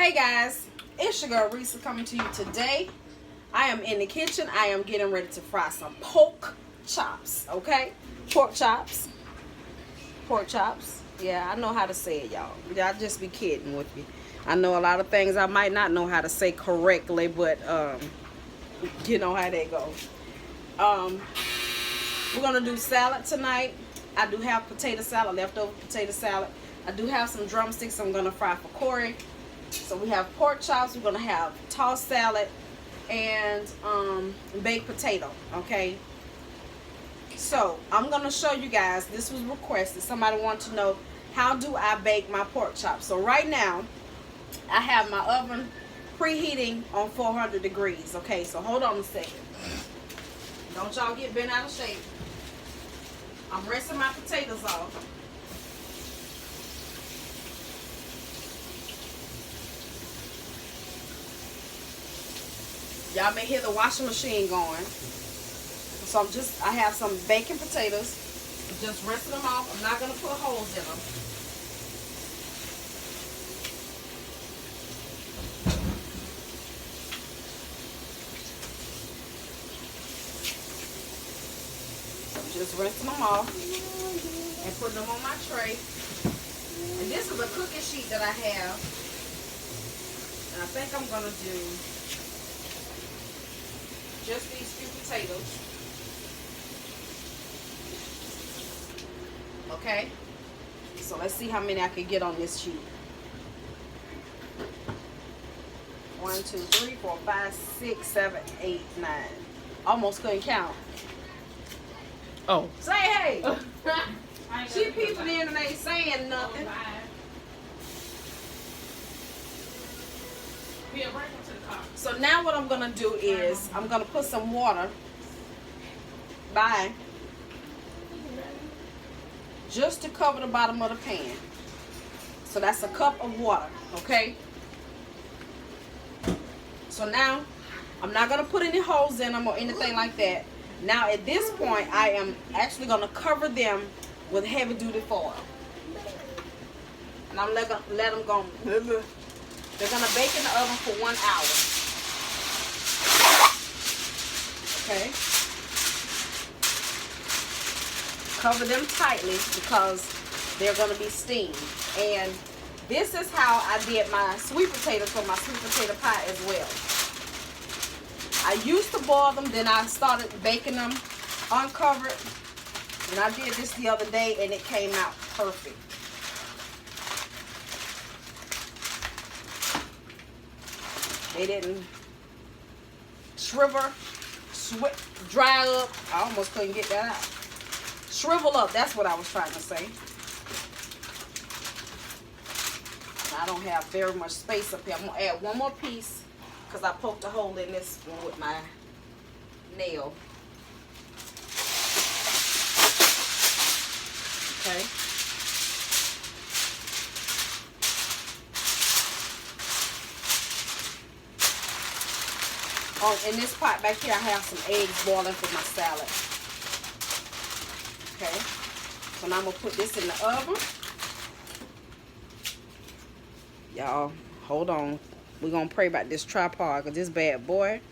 Hey guys, it's your girl Risa coming to you today. I am in the kitchen. I am getting ready to fry some pork chops, okay? Pork chops. Pork chops. Yeah, I know how to say it, y'all. Y'all just be kidding with me. I know a lot of things I might not know how to say correctly, but you know how they go. We're gonna do salad tonight. I do have potato salad, leftover potato salad. I do have some drumsticks I'm gonna fry for Corey. So we have pork chops, we're gonna have tossed salad and baked potato, okay? So I'm gonna show you guys, this was requested. Somebody wanted to know, how do I bake my pork chops? So right now, I have my oven preheating on 400 degrees, okay? So hold on a second. Don't y'all get bent out of shape. I'm rinsing my potatoes off. Y'all may hear the washing machine going. So I have some baking potatoes. Just rinsing them off. I'm not going to put holes in them. So I'm just rinsing them off and putting them on my tray. And this is a cooking sheet that I have. And I think I'm going to do just these few potatoes. Okay, so let's see how many I can get on this sheet. 1, 2, 3, 4, 5, 6, 7, 8, 9. Almost couldn't count. Oh. Say hey. She peeping in and ain't saying nothing. So now what I'm gonna do is I'm gonna put some water by just to cover the bottom of the pan. So that's a cup of water, okay? So now I'm not gonna put any holes in them or anything like that. Now at this point I am actually gonna cover them with heavy duty foil. And I'm let them go. They're gonna bake in the oven for 1 hour. Okay. Cover them tightly because they're gonna be steamed. And this is how I did my sweet potatoes for my sweet potato pie as well. I used to boil them, then I started baking them uncovered. And I did this the other day and it came out perfect. They didn't shrivel, dry up. I almost couldn't get that out. Shrivel up, that's what I was trying to say. I don't have very much space up here. I'm going to add one more piece because I poked a hole in this one with my nail. Okay. Oh, in this pot back here, I have some eggs boiling for my salad. Okay. So now I'm going to put this in the oven. Y'all, hold on. We're going to pray about this tripod because this bad boy.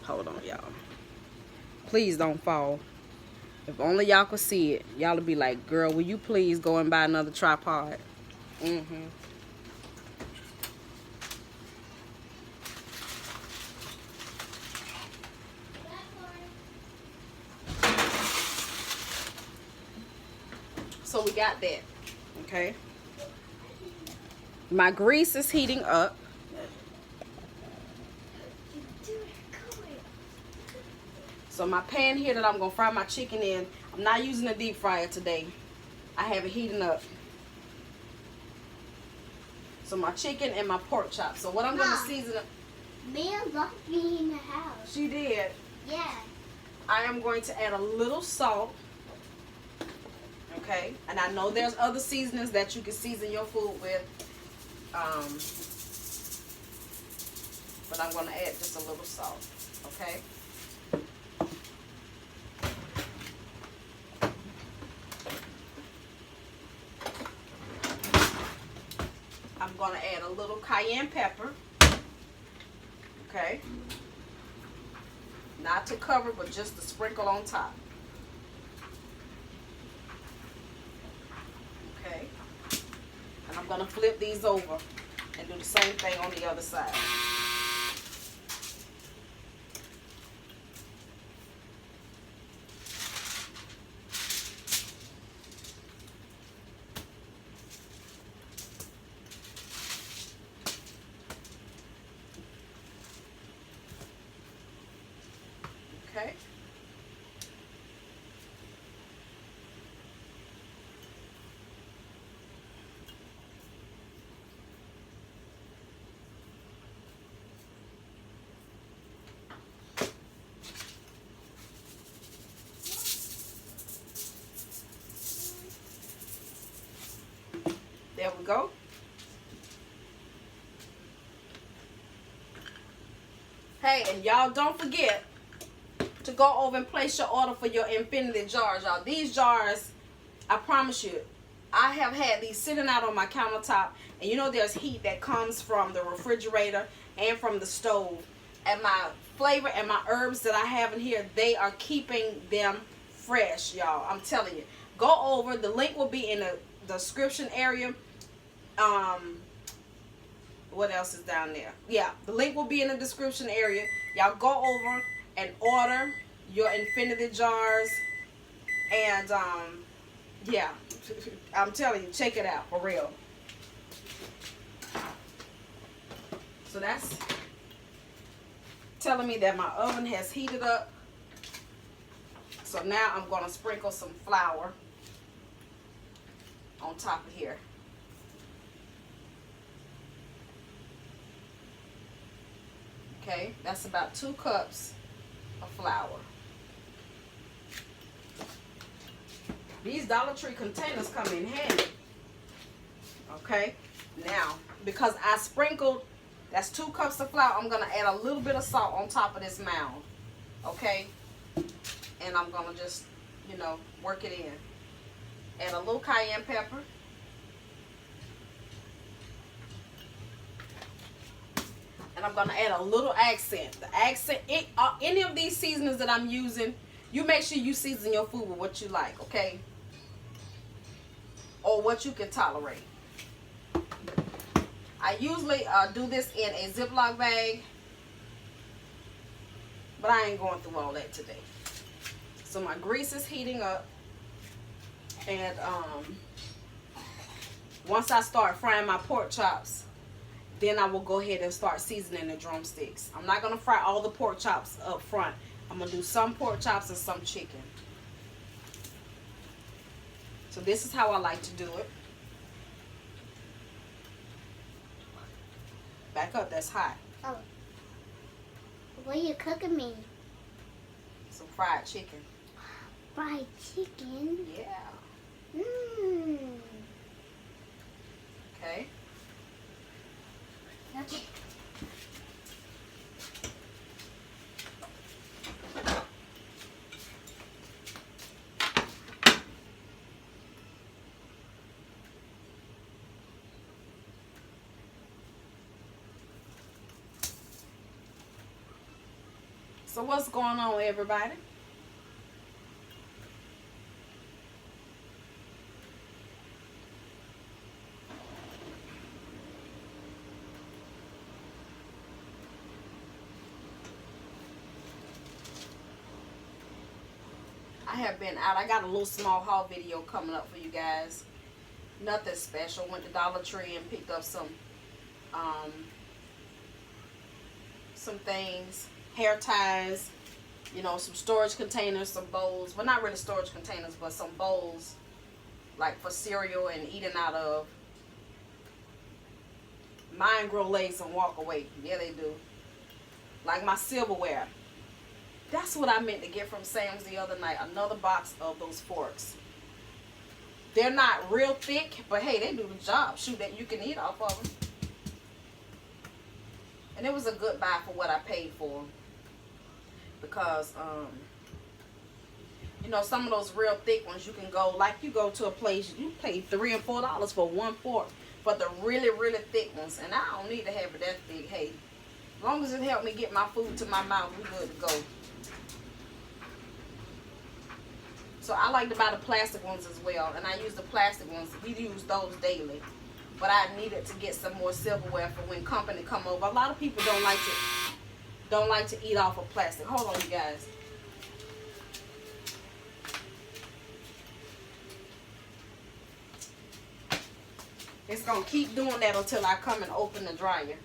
Hold on, y'all. Please don't fall. If only y'all could see it, y'all would be like, girl, will you please go and buy another tripod? So we got that, okay? My grease is heating up. So my pan here that I'm gonna fry my chicken in, I'm not using a deep fryer today. I have it heating up. So my chicken and my pork chops. So what I'm gonna season up. Mia locked me in the house. She did. Yeah. I am going to add a little salt. Okay, and I know there's other seasonings that you can season your food with. But I'm going to add just a little salt. Okay. going to add a little cayenne pepper. Okay. Not to cover, but just to sprinkle on top. Okay. And I'm going to flip these over and do the same thing on the other side. Okay. There we go. Hey, and y'all don't forget to go over and place your order for your infinity jars, y'all. These jars, I promise you, I have had these sitting out on my countertop, and you know there's heat that comes from the refrigerator and from the stove, and my flavor and my herbs that I have in here, they are keeping them fresh, y'all. I'm telling you. Go over, the link will be in the description area. What else is down there? Yeah, the link will be in the description area. Y'all go over and order your infinity jars, and yeah, I'm telling you, check it out for real. So that's telling me that my oven has heated up. So now I'm going to sprinkle some flour on top of here. Okay, that's about 2 cups of flour. These Dollar Tree containers come in handy. Okay, now because I sprinkled, that's 2 cups of flour, I'm going to add a little bit of salt on top of this mound. Okay, and I'm going to just, you know, work it in. Add a little cayenne pepper. And I'm going to add a little accent. The accent, any of these seasonings that I'm using, you make sure you season your food with what you like, okay? Or what you can tolerate. I usually do this in a Ziploc bag, but I ain't going through all that today. So my grease is heating up, and once I start frying my pork chops, then I will go ahead and start seasoning the drumsticks. I'm not going to fry all the pork chops up front. I'm going to do some pork chops and some chicken. So this is how I like to do it. Back up, that's hot. Oh. What are you cooking me? Some fried chicken. Fried chicken? Yeah. Mmm. Okay. Okay. So what's going on, everybody? I have been out. I got a little small haul video coming up for you guys. Nothing special. Went to Dollar Tree and picked up some things, hair ties, you know, some storage containers, some bowls. Well, not really storage containers, but some bowls, like for cereal and eating out of. Mine grow legs and walk away. Yeah, they do. Like my silverware. That's what I meant to get from Sam's the other night. Another box of those forks. They're not real thick, but hey, they do the job. Shoot, that you can eat off of them. And it was a good buy for what I paid for. Because, you know, some of those real thick ones, you can go, like you go to a place, you pay $3 and $4 for one fork for the really, really thick ones. And I don't need to have it that thick. Hey, as long as it help me get my food to my mouth, we good to go. So I like to buy the plastic ones as well. And I use the plastic ones. We use those daily. But I needed to get some more silverware for when company come over. A lot of people don't like to eat off of plastic. Hold on, you guys. It's going to keep doing that until I come and open the dryer.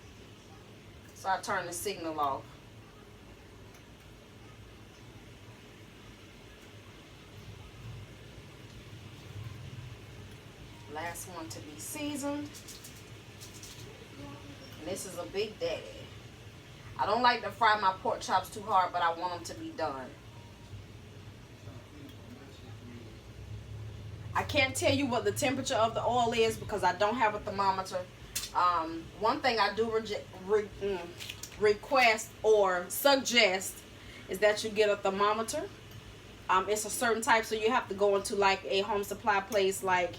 So I turn the signal off. Last one to be seasoned. And this is a Big Daddy. I don't like to fry my pork chops too hard, but I want them to be done. I can't tell you what the temperature of the oil is because I don't have a thermometer. One thing I do request or suggest is that you get a thermometer. It's a certain type, so you have to go into like a home supply place like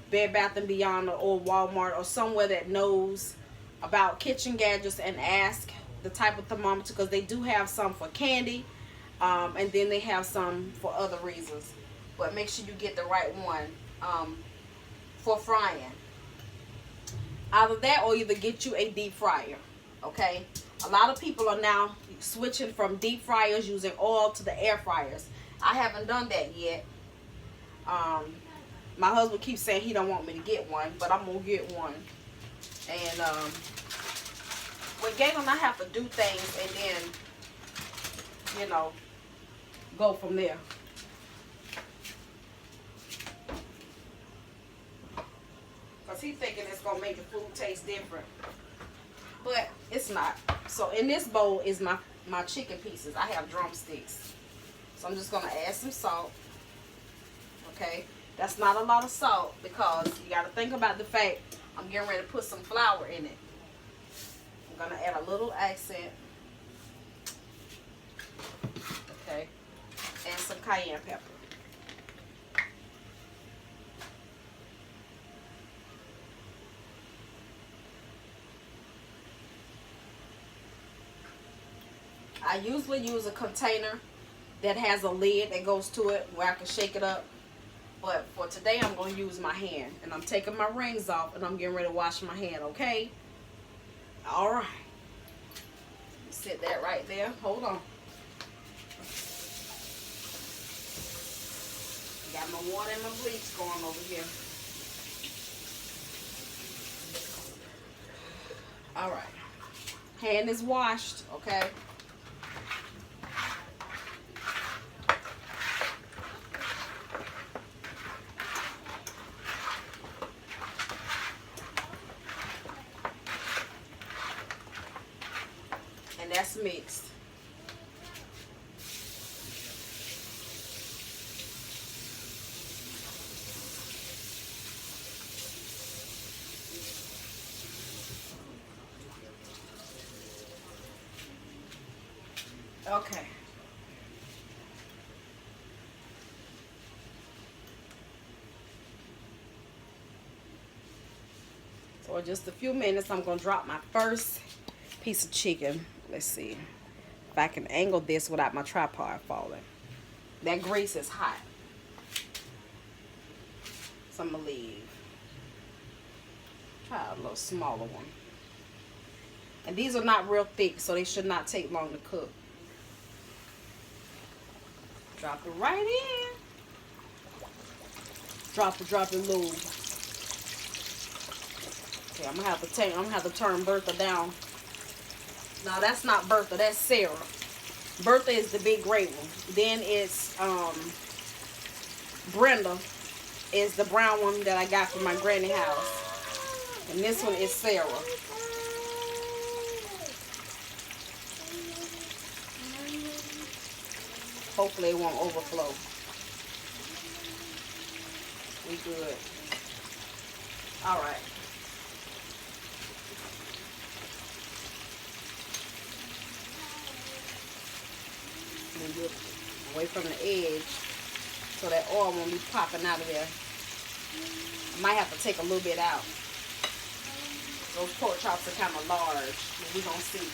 Bed Bath & Beyond or Walmart or somewhere that knows about kitchen gadgets and ask the type of thermometer, because they do have some for candy, and then they have some for other reasons. But make sure you get the right one for frying. Either that or either get you a deep fryer. Okay? A lot of people are now switching from deep fryers using oil to the air fryers. I haven't done that yet. My husband keeps saying he don't want me to get one, but I'm going to get one. And with Galen, I have to do things and then, you know, go from there. Because he's thinking it's going to make the food taste different. But it's not. So in this bowl is my chicken pieces. I have drumsticks. So I'm just going to add some salt. Okay. That's not a lot of salt because you got to think about the fact I'm getting ready to put some flour in it. I'm going to add a little accent. Okay. And some cayenne pepper. I usually use a container that has a lid that goes to it where I can shake it up. But for today, I'm going to use my hand. And I'm taking my rings off and I'm getting ready to wash my hand, okay? All right. Set that right there. Hold on. Got my water and my bleach going over here. All right. Hand is washed, okay? And that's mixed. Okay. So in just a few minutes, I'm going to drop my first piece of chicken. Let's see if I can angle this without my tripod falling. That grease is hot. So I'm going to leave. Try a little smaller one. And these are not real thick, so they should not take long to cook. Drop it right in. Drop it low. Okay, I'm gonna have to turn Bertha down. No, that's not Bertha, that's Sarah. Bertha is the big gray one. Then it's Brenda is the brown one that I got from my granny house. And this one is Sarah. Hopefully it won't overflow. We good. All right. And get away from the edge so that oil won't be popping out of there. I might have to take a little bit out. Those pork chops are kind of large, but we're going to see.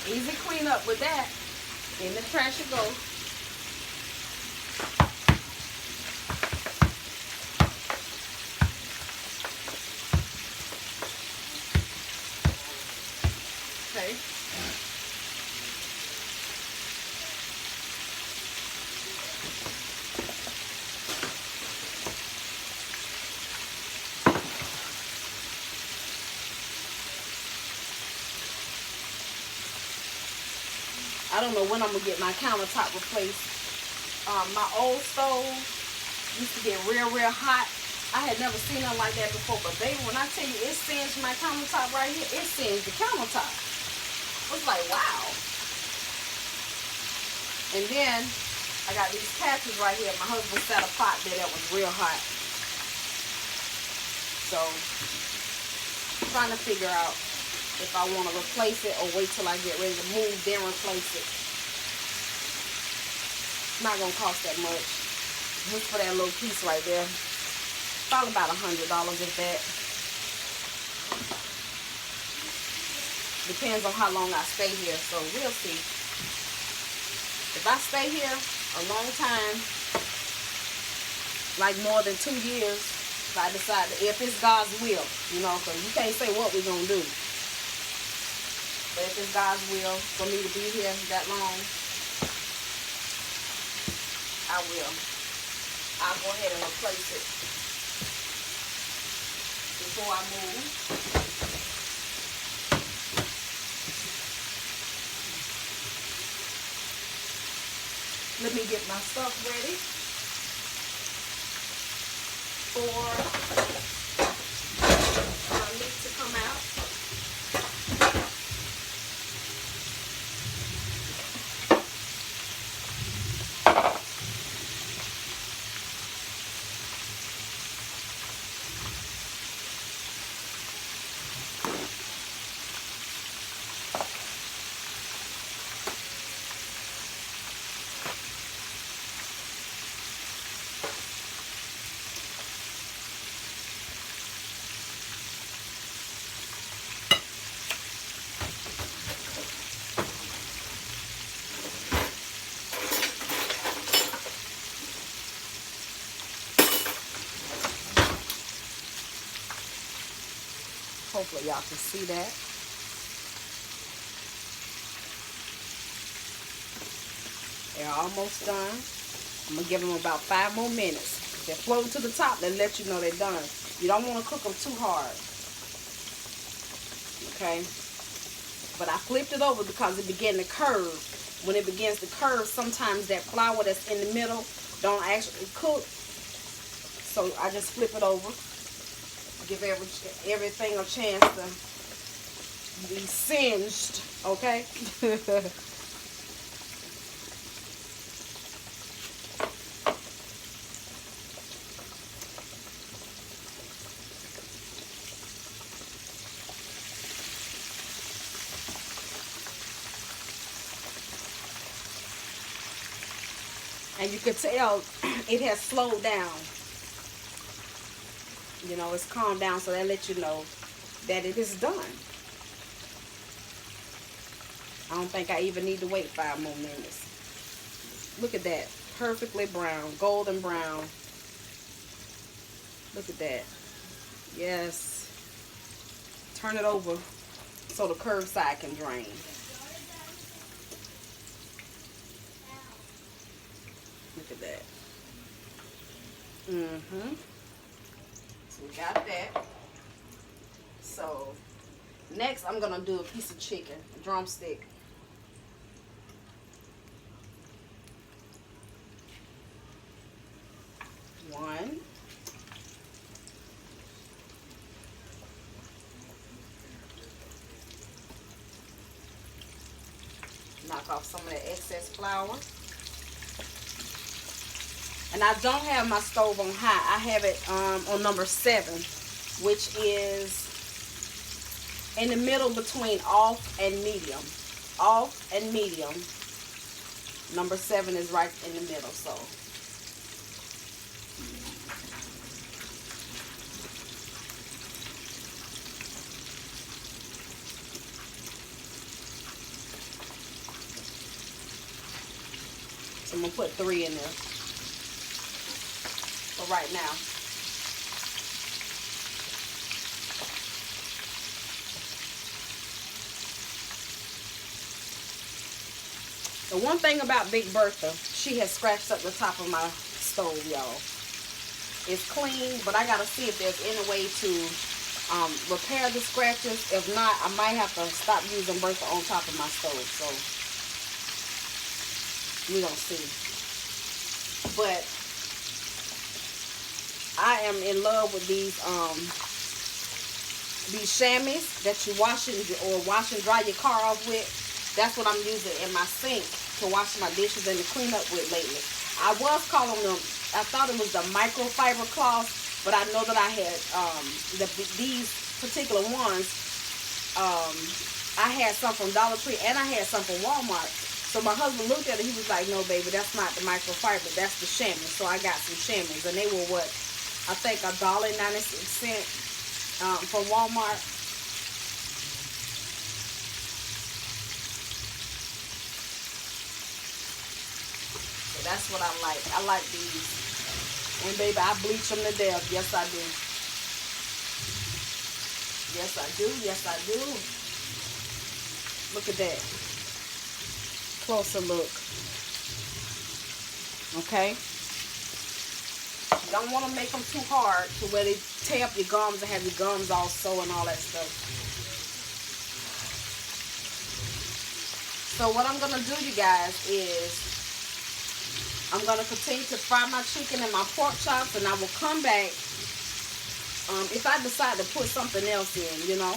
Easy cleanup with that. In the trash it goes. Okay. I don't know when I'm gonna get my countertop replaced. My old stove used to get real hot. I had never seen nothing like that before, but baby, when I tell you it singed my countertop right here, it singed the countertop. I was like, wow. And then I got these patches right here. My husband set a pot there that was real hot. So, trying to figure out if I want to replace it or wait till I get ready to move, then replace it. It's not going to cost that much. Just for that little piece right there. Probably about $100 if that. Depends on how long I stay here, so we'll see. If I stay here a long time, like more than 2 years, if I decide, if it's God's will, you know, because you can't say what we're going to do. But if it's God's will for me to be here that long, I will. I'll go ahead and replace it before I move. Let me get my stuff ready for my meat to come out. Hopefully y'all can see that. They're almost done. I'm going to give them about 5 more minutes. If they're floating to the top, they let you know they're done. You don't want to cook them too hard. Okay? But I flipped it over because it began to curve. When it begins to curve, sometimes that flour that's in the middle don't actually cook. So I just flip it over. Give everything a chance to be singed, okay? And you can tell it has slowed down. You know, it's calmed down, so that lets you know that it is done. I don't think I even need to wait 5 more minutes. Look at that. Perfectly brown. Golden brown. Look at that. Yes. Turn it over so the curved side can drain. Look at that. Mm-hmm. We got that. So next I'm gonna do a piece of chicken, a drumstick. One. Knock off some of that excess flour. And I don't have my stove on high. I have it on number 7, which is in the middle between off and medium. Off and medium. Number 7 is right in the middle, so. So I'm going to put 3 in there for right now. The one thing about Big Bertha, she has scratched up the top of my stove, y'all. It's clean, but I got to see if there's any way to repair the scratches. If not, I might have to stop using Bertha on top of my stove. So, we don't see. But, I am in love with these chamois that you wash and dry your car off with. That's what I'm using in my sink to wash my dishes and to clean up with lately. I was calling them, I thought it was the microfiber cloths, but I know that I had these particular ones. I had some from Dollar Tree and I had some from Walmart. So my husband looked at it, he was like, no baby, that's not the microfiber, that's the chamois. So I got some chamois and they were what, I think $1.96 from Walmart. That's what I like. I like these. And baby, I bleach them to death. Yes, I do. Yes, I do. Yes, I do. Look at that. Closer look. Okay. You don't want to make them too hard to where they tear up your gums and have your gums all sore and all that stuff. So what I'm going to do, you guys, is I'm going to continue to fry my chicken and my pork chops, and I will come back if I decide to put something else in, you know.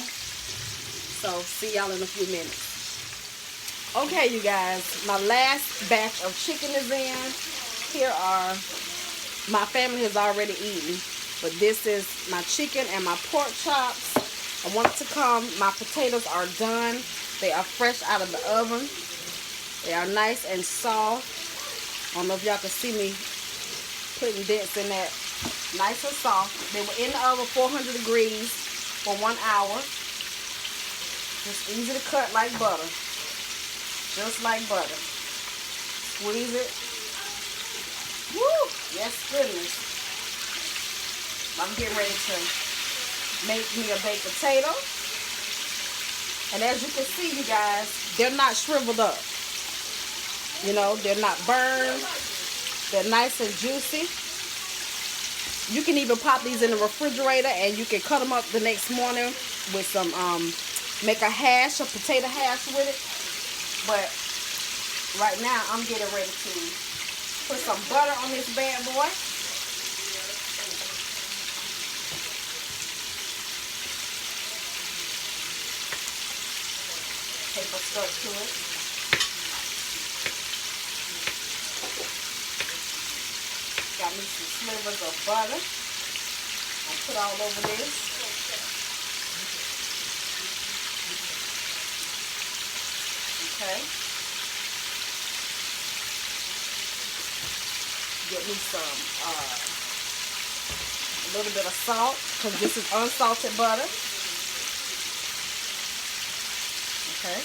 So, see y'all in a few minutes. Okay, you guys, my last batch of chicken is in. Here are, my family has already eaten, but this is my chicken and my pork chops. I want it to come. My potatoes are done. They are fresh out of the oven. They are nice and soft. I don't know if y'all can see me putting dents in that. Nice and soft. They were in the oven 400 degrees for 1 hour. Just easy to cut like butter. Just like butter. Squeeze it. Woo! Yes, goodness. I'm getting ready to make me a baked potato. And as you can see, you guys, they're not shriveled up. You know, they're not burned. They're nice and juicy. You can even pop these in the refrigerator and you can cut them up the next morning with some, make a hash, a potato hash with it. But right now, I'm getting ready to put some butter on this bad boy. Take a stir to it. Got me some slivers of butter. I'll put all over this. Okay. Get me some, a little bit of salt, because this is unsalted butter. Okay.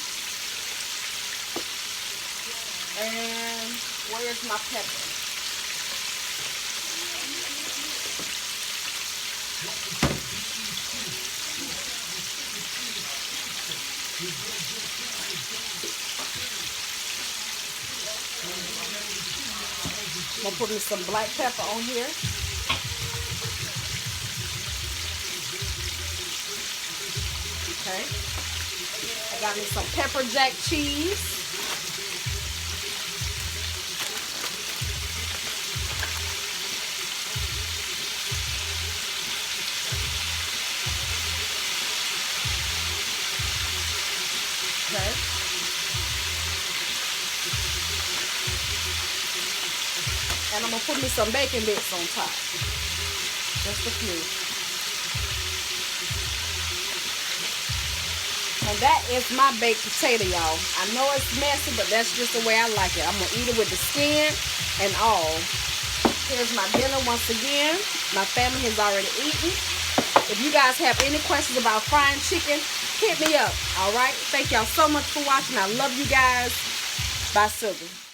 And where's my pepper? I'm gonna put me some black pepper on here. Okay. I got me some pepper jack cheese. Okay. And I'm going to put me some bacon bits on top. Just a few. And that is my baked potato, y'all. I know it's messy, but that's just the way I like it. I'm going to eat it with the skin and all. Here's my dinner once again. My family has already eaten. If you guys have any questions about frying chicken, hit me up. All right? Thank y'all so much for watching. I love you guys. Bye, Sugar.